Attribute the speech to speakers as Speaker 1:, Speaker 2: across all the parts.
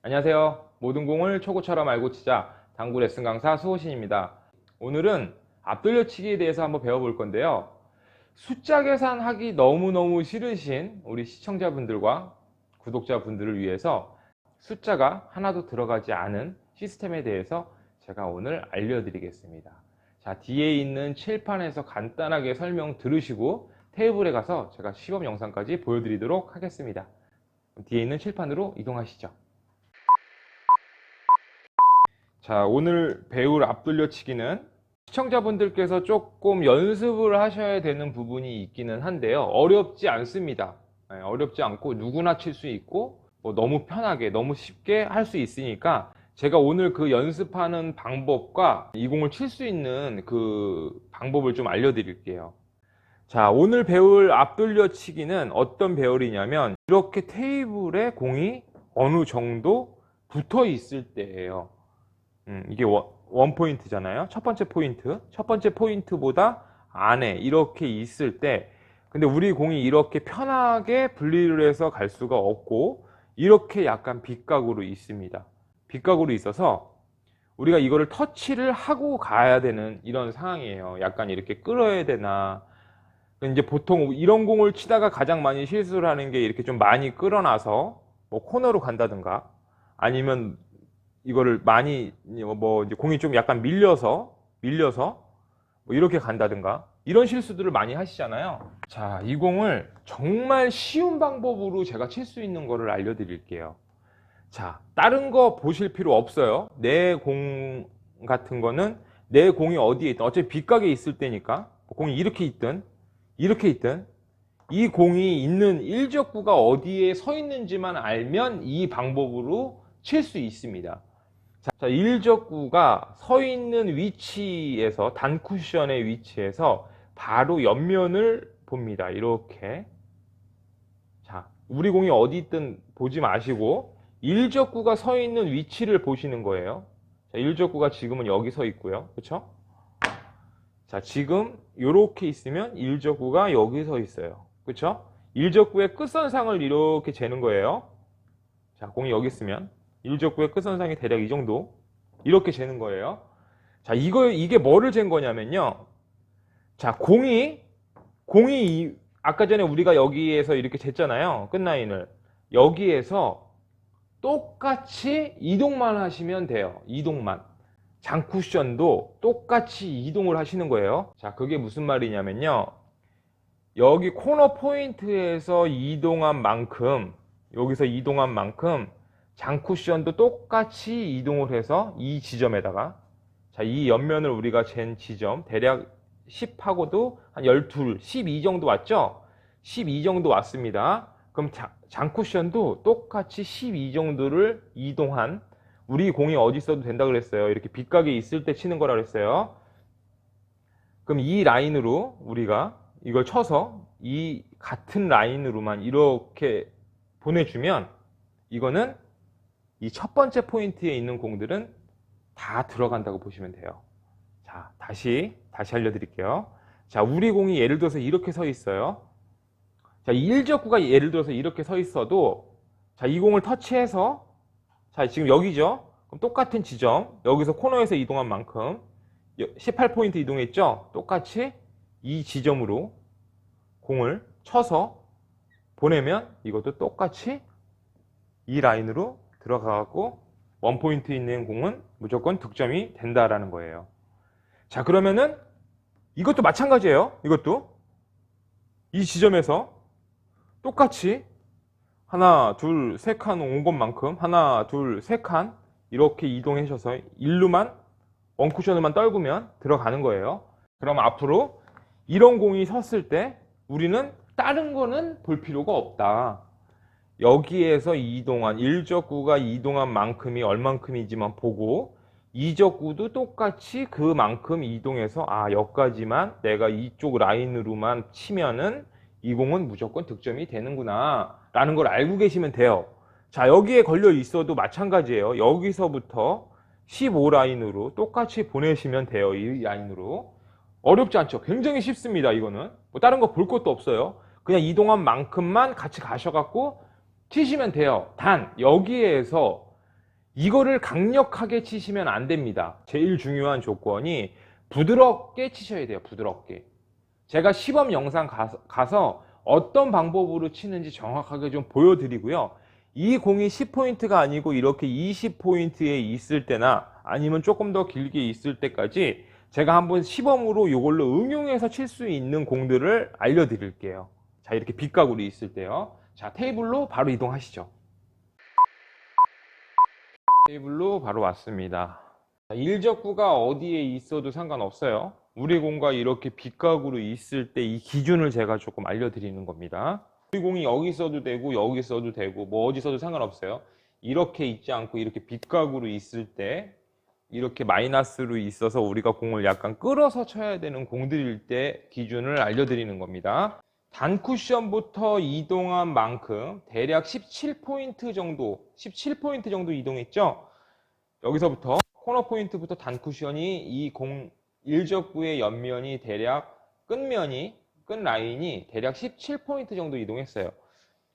Speaker 1: 안녕하세요. 모든 공을 초구처럼 알고 치자 당구 레슨 강사 수호신입니다. 오늘은 앞돌려치기에 대해서 한번 배워볼 건데요. 숫자 계산하기 너무너무 싫으신 우리 시청자분들과 구독자분들을 위해서 숫자가 하나도 들어가지 않은 시스템에 대해서 제가 오늘 알려드리겠습니다. 자, 뒤에 있는 칠판에서 간단하게 설명 들으시고 테이블에 가서 제가 시범 영상까지 보여드리도록 하겠습니다. 뒤에 있는 칠판으로 이동하시죠. 자, 오늘 배울 앞돌려치기는 시청자분들께서 조금 연습을 하셔야 되는 부분이 있기는 한데요. 어렵지 않습니다. 어렵지 않고 누구나 칠 수 있고 너무 편하게 너무 쉽게 할 수 있으니까 제가 오늘 그 연습하는 방법과 이 공을 칠 수 있는 그 방법을 좀 알려드릴게요. 자, 오늘 배울 앞돌려치기는 어떤 배열이냐면 이렇게 테이블에 공이 어느 정도 붙어 있을 때예요. 이게 원포인트잖아요. 첫 번째 포인트. 첫 번째 포인트보다 안에 이렇게 있을 때, 근데 우리 공이 이렇게 편하게 분리를 해서 갈 수가 없고, 이렇게 약간 빗각으로 있습니다. 빗각으로 있어서 우리가 이거를 터치를 하고 가야 되는 이런 상황이에요. 약간 이렇게 끌어야 되나. 이제 보통 이런 공을 치다가 가장 많이 실수를 하는 게 이렇게 좀 많이 끌어놔서 코너로 간다든가, 아니면 이거를 많이 이제 공이 좀 약간 밀려서 이렇게 간다든가 이런 실수들을 많이 하시잖아요. 자, 이 공을 정말 쉬운 방법으로 제가 칠 수 있는 거를 알려드릴게요. 자, 다른 거 보실 필요 없어요. 내 공 같은 거는 내 공이 어디에 있든 어차피 빗각에 있을 때니까 공이 이렇게 있든 이 공이 있는 일적구가 어디에 서 있는지만 알면 이 방법으로 칠 수 있습니다. 자, 일적구가 서 있는 위치에서, 단쿠션의 위치에서 바로 옆면을 봅니다. 이렇게. 자, 우리 공이 어디 있든 보지 마시고 일적구가 서 있는 위치를 보시는 거예요. 자, 일적구가 지금은 여기 서 있고요. 그쵸? 자, 지금 이렇게 있으면 일적구가 여기 서 있어요. 그쵸? 일적구의 끝선상을 이렇게 재는 거예요. 자, 공이 여기 있으면 일적구의 끝선상이 대략 이 정도 이렇게 재는 거예요. 자, 이게 뭐를 잰 거냐면요. 자, 공이 아까 전에 우리가 여기에서 이렇게 쟀잖아요. 끝라인을. 여기에서 똑같이 이동만 하시면 돼요. 이동만. 장쿠션도 똑같이 이동을 하시는 거예요. 자, 그게 무슨 말이냐면요. 여기 코너 포인트에서 이동한 만큼, 여기서 이동한 만큼 장쿠션도 똑같이 이동을 해서 이 지점에다가, 자, 이 옆면을 우리가 잰 지점 대략 10하고도 한 12, 12 정도 왔죠? 12 정도 왔습니다. 그럼 장쿠션도 똑같이 12 정도를 이동한, 우리 공이 어디 있어도 된다 그랬어요. 이렇게 빗각에 있을 때 치는 거라 그랬어요. 그럼 이 라인으로 우리가 이걸 쳐서 이 같은 라인으로만 이렇게 보내주면 이거는 이 첫 번째 포인트에 있는 공들은 다 들어간다고 보시면 돼요. 자, 다시 알려드릴게요. 자, 우리 공이 예를 들어서 이렇게 서 있어요. 자, 이 일적구가 예를 들어서 이렇게 서 있어도, 자, 이 공을 터치해서, 자, 지금 여기죠? 그럼 똑같은 지점, 여기서 코너에서 이동한 만큼 18포인트 이동했죠? 똑같이 이 지점으로 공을 쳐서 보내면 이것도 똑같이 이 라인으로 들어가고 원포인트 있는 공은 무조건 득점이 된다라는 거예요. 자, 그러면은 이것도 마찬가지예요. 이것도 이 지점에서 똑같이 하나, 둘, 세 칸 온 것만큼 하나, 둘, 세 칸 이렇게 이동하셔서 일루만 원쿠션으로만 떨구면 들어가는 거예요. 그럼 앞으로 이런 공이 섰을 때 우리는 다른 거는 볼 필요가 없다. 여기에서 이동한 일적구가 이동한 만큼이 얼만큼이지만 보고, 이적구도 똑같이 그만큼 이동해서 여기까지만 내가 이쪽 라인으로만 치면은 이 공은 무조건 득점이 되는구나 라는 걸 알고 계시면 돼요. 자, 여기에 걸려 있어도 마찬가지예요. 여기서부터 15 라인으로 똑같이 보내시면 돼요. 이 라인으로. 어렵지 않죠? 굉장히 쉽습니다. 이거는 다른 거 볼 것도 없어요. 그냥 이동한 만큼만 같이 가셔갖고 치시면 돼요. 단 여기에서 이거를 강력하게 치시면 안 됩니다. 제일 중요한 조건이 부드럽게 치셔야 돼요. 부드럽게. 제가 시범 영상 가서 어떤 방법으로 치는지 정확하게 좀 보여드리고요. 이 공이 10포인트가 아니고 이렇게 20포인트에 있을 때나 아니면 조금 더 길게 있을 때까지 제가 한번 시범으로 이걸로 응용해서 칠 수 있는 공들을 알려드릴게요. 자, 이렇게 빗각으로 있을 때요. 자, 테이블로 바로 이동하시죠. 테이블로 바로 왔습니다. 일적구가 어디에 있어도 상관없어요. 우리 공과 이렇게 빗각으로 있을 때 이 기준을 제가 조금 알려드리는 겁니다. 우리 공이 여기 있어도 되고 여기 있어도 되고 뭐 어디 있어도 상관없어요. 이렇게 있지 않고 이렇게 빗각으로 있을 때 이렇게 마이너스로 있어서 우리가 공을 약간 끌어서 쳐야 되는 공들일 때 기준을 알려드리는 겁니다. 단 쿠션부터 이동한 만큼 대략 17포인트 정도 이동했죠. 여기서부터 코너 포인트부터 단 쿠션이 이 공 일적구의 옆면이 대략 끝 라인이 대략 17포인트 정도 이동했어요.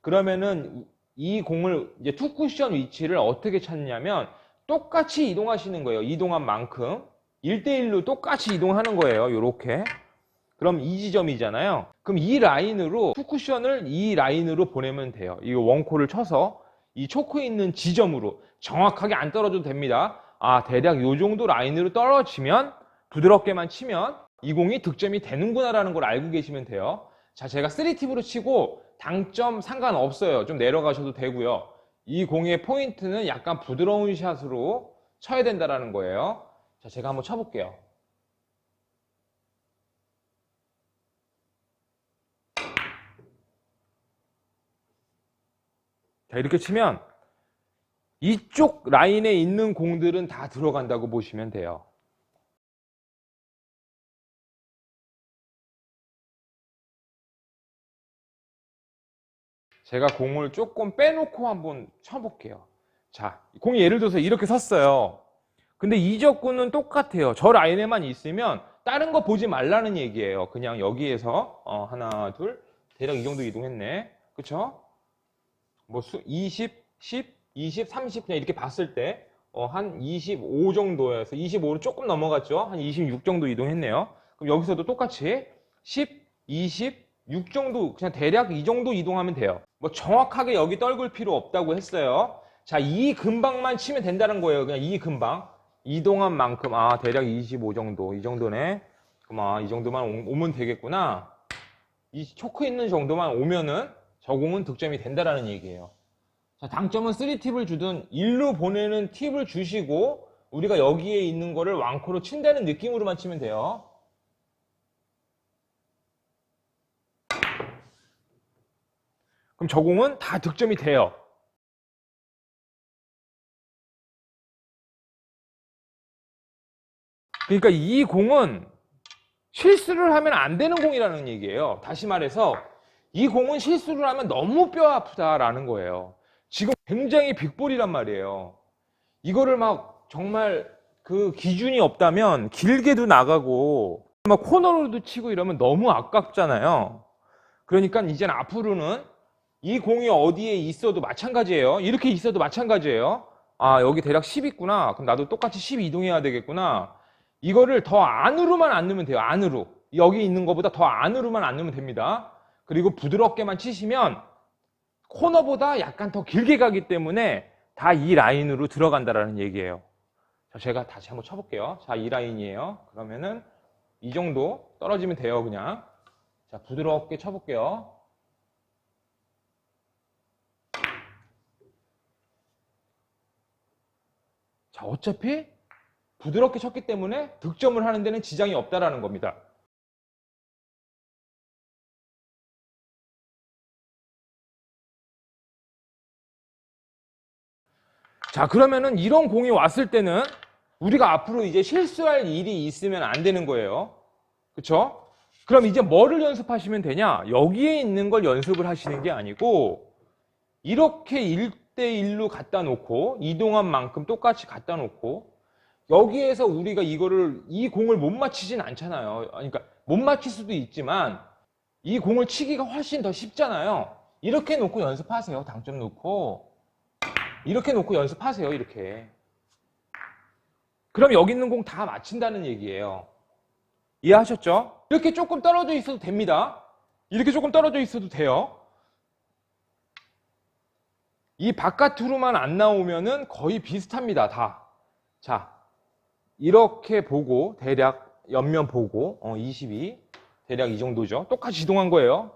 Speaker 1: 그러면은 이 공을 이제 투 쿠션 위치를 어떻게 찾냐면 똑같이 이동하시는 거예요. 이동한 만큼 1대1로 똑같이 이동하는 거예요. 요렇게. 그럼 이 지점이잖아요. 그럼 이 라인으로 투 쿠션을 이 라인으로 보내면 돼요. 이 원코를 쳐서 이 초크에 있는 지점으로 정확하게 안 떨어져도 됩니다. 아, 대략 요 정도 라인으로 떨어지면 부드럽게만 치면 이 공이 득점이 되는구나 라는 걸 알고 계시면 돼요. 자, 제가 3팁으로 치고 당점 상관없어요. 좀 내려가셔도 되고요. 이 공의 포인트는 약간 부드러운 샷으로 쳐야 된다라는 거예요. 자, 제가 한번 쳐볼게요. 자, 이렇게 치면 이쪽 라인에 있는 공들은 다 들어간다고 보시면 돼요. 제가 공을 조금 빼놓고 한번 쳐볼게요. 자, 공이 예를 들어서 이렇게 섰어요. 근데 이적구는 똑같아요. 저 라인에만 있으면 다른 거 보지 말라는 얘기예요. 그냥 여기에서 하나, 둘, 대략 이 정도 이동했네. 그쵸? 뭐 20, 10, 20, 30 그냥 이렇게 봤을 때 한 25 정도에서 25로 조금 넘어갔죠. 한 26 정도 이동했네요. 그럼 여기서도 똑같이 10, 20, 6 정도 그냥 대략 이 정도 이동하면 돼요. 뭐 정확하게 여기 떨굴 필요 없다고 했어요. 자, 이 근방만 치면 된다는 거예요. 그냥 이 근방 이동한 만큼 대략 25 정도 이 정도네. 그럼 이 정도만 오면 되겠구나. 이 초크 있는 정도만 오면은 저 공은 득점이 된다라는 얘기예요. 자, 당점은 3팁을 주든 1루 보내는 팁을 주시고 우리가 여기에 있는 거를 왕코로 친다는 느낌으로만 치면 돼요. 그럼 저 공은 다 득점이 돼요. 그러니까 이 공은 실수를 하면 안 되는 공이라는 얘기예요. 다시 말해서 이 공은 실수를 하면 너무 뼈 아프다라는 거예요. 지금 굉장히 빅볼이란 말이에요. 이거를 막 정말 그 기준이 없다면 길게도 나가고 막 코너로도 치고 이러면 너무 아깝잖아요. 그러니까 이제는 앞으로는 이 공이 어디에 있어도 마찬가지예요. 이렇게 있어도 마찬가지예요. 여기 대략 10 있구나. 그럼 나도 똑같이 10 이동해야 되겠구나. 이거를 더 안으로만 안 넣으면 돼요. 안으로. 여기 있는 것보다 더 안으로만 안 넣으면 됩니다. 그리고 부드럽게만 치시면 코너보다 약간 더 길게 가기 때문에 다 이 라인으로 들어간다라는 얘기예요. 자, 제가 다시 한번 쳐볼게요. 자, 이 라인이에요. 그러면은 이 정도 떨어지면 돼요, 그냥. 자, 부드럽게 쳐볼게요. 자, 어차피 부드럽게 쳤기 때문에 득점을 하는 데는 지장이 없다라는 겁니다. 자, 그러면은 이런 공이 왔을 때는 우리가 앞으로 이제 실수할 일이 있으면 안 되는 거예요. 그쵸? 그럼 이제 뭐를 연습하시면 되냐? 여기에 있는 걸 연습을 하시는 게 아니고 이렇게 1대1로 갖다 놓고 이동한 만큼 똑같이 갖다 놓고 여기에서 우리가 이 공을 못 맞히진 않잖아요. 그러니까 못 맞힐 수도 있지만 이 공을 치기가 훨씬 더 쉽잖아요. 이렇게 놓고 연습하세요. 당점 놓고. 이렇게 놓고 연습하세요. 이렇게. 그럼 여기 있는 공 다 맞힌다는 얘기예요. 이해하셨죠? 이렇게 조금 떨어져 있어도 됩니다. 이렇게 조금 떨어져 있어도 돼요. 이 바깥으로만 안 나오면은 거의 비슷합니다. 다. 자, 이렇게 보고 대략 옆면 보고 22 대략 이 정도죠. 똑같이 이동한 거예요.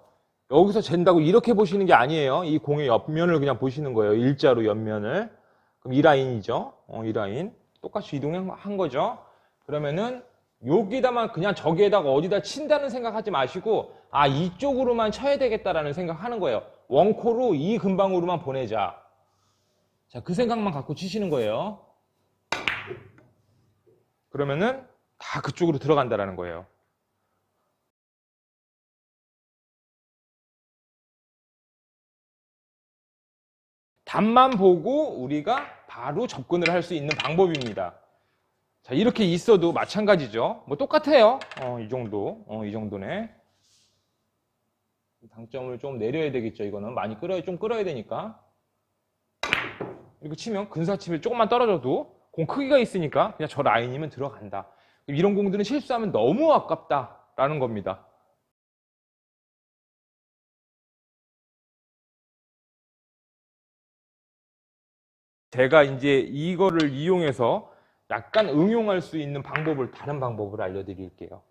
Speaker 1: 여기서 잰다고 이렇게 보시는 게 아니에요. 이 공의 옆면을 그냥 보시는 거예요. 일자로 옆면을. 그럼 이 라인이죠. 이 라인. 똑같이 이동한 거죠. 그러면은 여기다만 그냥 저기에다가 어디다 친다는 생각하지 마시고 이쪽으로만 쳐야 되겠다라는 생각하는 거예요. 원코로 이 근방으로만 보내자. 자, 그 생각만 갖고 치시는 거예요. 그러면은 다 그쪽으로 들어간다라는 거예요. 답만 보고 우리가 바로 접근을 할 수 있는 방법입니다. 자, 이렇게 있어도 마찬가지죠. 뭐 똑같아요. 이 정도. 이 정도네. 당점을 좀 내려야 되겠죠. 이거는 많이 좀 끌어야 되니까. 이렇게 치면 근사치면 조금만 떨어져도 공 크기가 있으니까 그냥 저 라인이면 들어간다. 이런 공들은 실수하면 너무 아깝다라는 겁니다. 제가 이제 이거를 이용해서 약간 응용할 수 있는 방법을, 다른 방법을 알려드릴게요.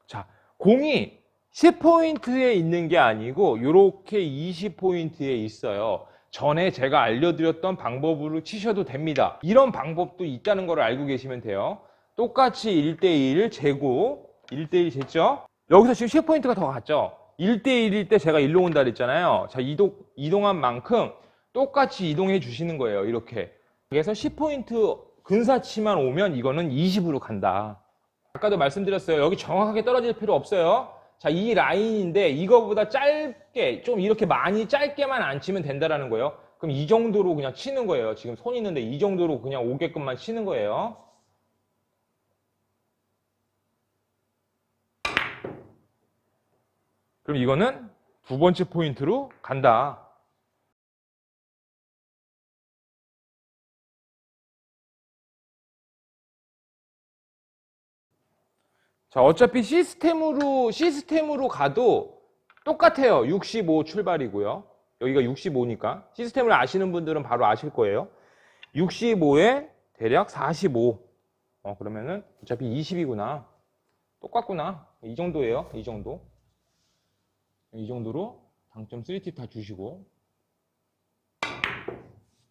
Speaker 1: 자, 공이 10포인트에 있는 게 아니고 이렇게 20포인트에 있어요. 전에 제가 알려드렸던 방법으로 치셔도 됩니다. 이런 방법도 있다는 걸 알고 계시면 돼요. 똑같이 1대1 재고 1대1 쟀죠? 여기서 지금 10포인트가 더 갔죠? 1대1일 때 제가 일로 온다 그랬잖아요. 자, 이동한 만큼 똑같이 이동해 주시는 거예요. 이렇게. 그래서 10포인트 근사치만 오면 이거는 20으로 간다. 아까도 말씀드렸어요. 여기 정확하게 떨어질 필요 없어요. 자, 이 라인인데 이거보다 짧게, 좀 이렇게 많이 짧게만 안 치면 된다라는 거예요. 그럼 이 정도로 그냥 치는 거예요. 지금 손 있는데 이 정도로 그냥 오게끔만 치는 거예요. 그럼 이거는 두 번째 포인트로 간다. 자, 어차피 시스템으로 가도 똑같아요. 65 출발이고요. 여기가 65니까. 시스템을 아시는 분들은 바로 아실 거예요. 65에 대략 45. 그러면은 어차피 20이구나. 똑같구나. 이 정도예요. 이 정도. 이 정도로 당점 3팁 다 주시고.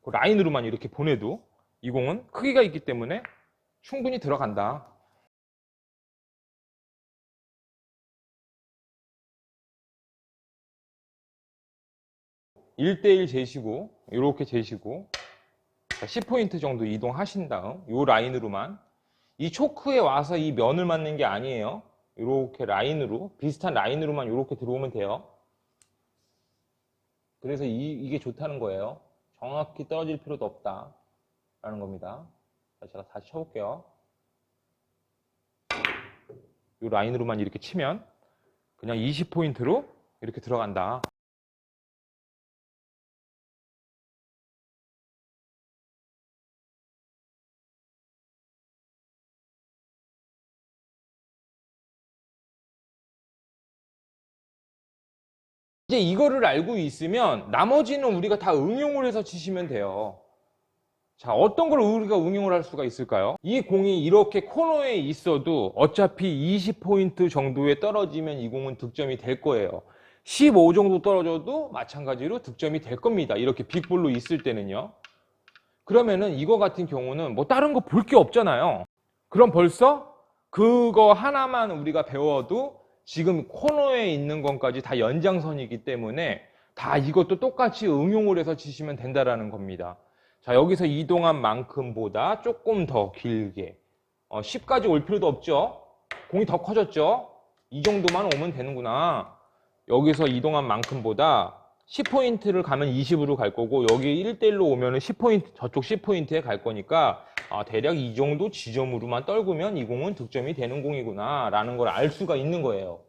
Speaker 1: 그 라인으로만 이렇게 보내도 이 공은 크기가 있기 때문에 충분히 들어간다. 1대1 재시고 이렇게 재시고 10포인트 정도 이동하신 다음 이 라인으로만, 이 초크에 와서 이 면을 맞는 게 아니에요. 이렇게 라인으로, 비슷한 라인으로만 이렇게 들어오면 돼요. 그래서 이게 좋다는 거예요. 정확히 떨어질 필요도 없다 라는 겁니다. 제가 다시 쳐볼게요. 이 라인으로만 이렇게 치면 그냥 20포인트로 이렇게 들어간다. 이제 이거를 알고 있으면 나머지는 우리가 다 응용을 해서 치시면 돼요. 자, 어떤 걸 우리가 응용을 할 수가 있을까요? 이 공이 이렇게 코너에 있어도 어차피 20포인트 정도에 떨어지면 이 공은 득점이 될 거예요. 15 정도 떨어져도 마찬가지로 득점이 될 겁니다. 이렇게 빅볼로 있을 때는요. 그러면은 이거 같은 경우는 뭐 다른 거 볼 게 없잖아요. 그럼 벌써 그거 하나만 우리가 배워도 지금 코너에 있는 것까지 다 연장선이기 때문에 다 이것도 똑같이 응용을 해서 치시면 된다라는 겁니다. 자, 여기서 이동한 만큼보다 조금 더 길게 10까지 올 필요도 없죠. 공이 더 커졌죠. 이 정도만 오면 되는구나. 여기서 이동한 만큼보다 10포인트를 가면 20으로 갈 거고 여기 1대1로 오면 10포인트, 저쪽 10포인트에 갈 거니까 대략 이 정도 지점으로만 떨구면 이 공은 득점이 되는 공이구나 라는 걸 알 수가 있는 거예요.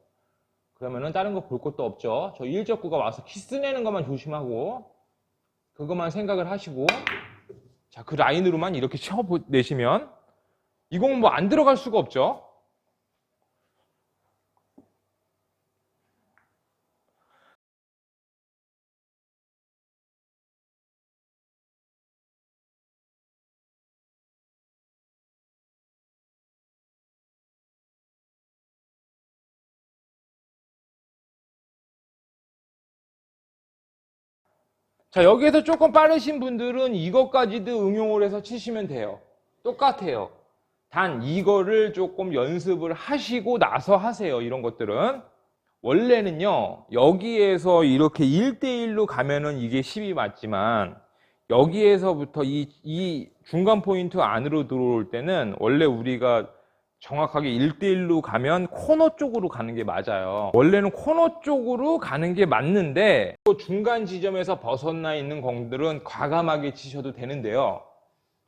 Speaker 1: 그러면은 다른 거 볼 것도 없죠. 저 일적구가 와서 키스 내는 것만 조심하고 그것만 생각을 하시고 자, 그 라인으로만 이렇게 쳐내시면 이 공은 뭐 안 들어갈 수가 없죠. 자, 여기에서 조금 빠르신 분들은 이것까지도 응용을 해서 치시면 돼요. 똑같아요. 단 이거를 조금 연습을 하시고 나서 하세요. 이런 것들은. 원래는요, 여기에서 이렇게 1대1로 가면은 이게 10이 맞지만, 여기에서부터 이 중간 포인트 안으로 들어올 때는 원래 우리가 정확하게 1대1로 가면 코너 쪽으로 가는 게 맞아요. 원래는 코너 쪽으로 가는 게 맞는데, 또 중간 지점에서 벗어나 있는 공들은 과감하게 치셔도 되는데요.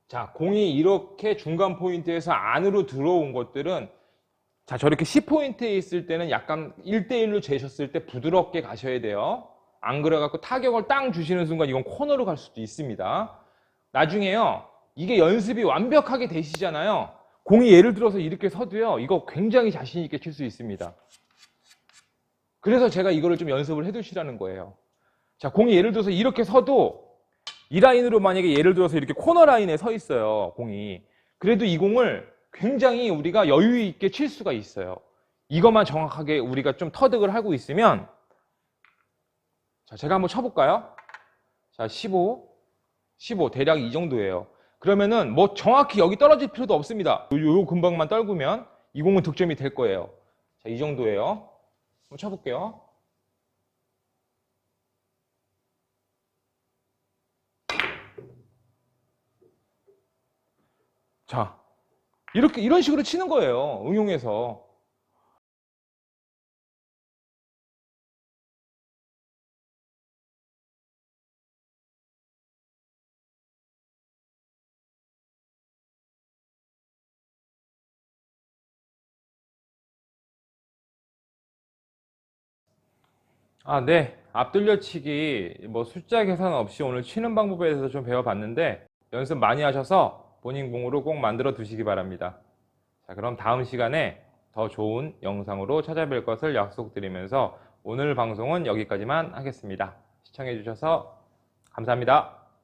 Speaker 1: 자, 공이 이렇게 중간 포인트에서 안으로 들어온 것들은 자, 저렇게 10포인트에 있을 때는 약간 1대1로 재셨을 때 부드럽게 가셔야 돼요. 안 그래갖고 타격을 땅 주시는 순간 이건 코너로 갈 수도 있습니다. 나중에요, 이게 연습이 완벽하게 되시잖아요. 공이 예를 들어서 이렇게 서도요, 이거 굉장히 자신 있게 칠 수 있습니다. 그래서 제가 이거를 좀 연습을 해두시라는 거예요. 자, 공이 예를 들어서 이렇게 서도 이 라인으로 만약에 예를 들어서 이렇게 코너 라인에 서 있어요, 공이. 그래도 이 공을 굉장히 우리가 여유 있게 칠 수가 있어요. 이것만 정확하게 우리가 좀 터득을 하고 있으면, 자, 제가 한번 쳐볼까요? 자, 15 대략 이 정도예요. 그러면은 뭐 정확히 여기 떨어질 필요도 없습니다. 요 근방만 떨구면 이 공은 득점이 될 거예요. 자, 이 정도예요. 한번 쳐볼게요. 자, 이런 식으로 치는 거예요. 응용해서. 아, 네. 앞돌려치기 뭐 숫자 계산 없이 오늘 치는 방법에 대해서 좀 배워봤는데 연습 많이 하셔서 본인 공으로 꼭 만들어 두시기 바랍니다. 자, 그럼 다음 시간에 더 좋은 영상으로 찾아뵐 것을 약속드리면서 오늘 방송은 여기까지만 하겠습니다. 시청해 주셔서 감사합니다.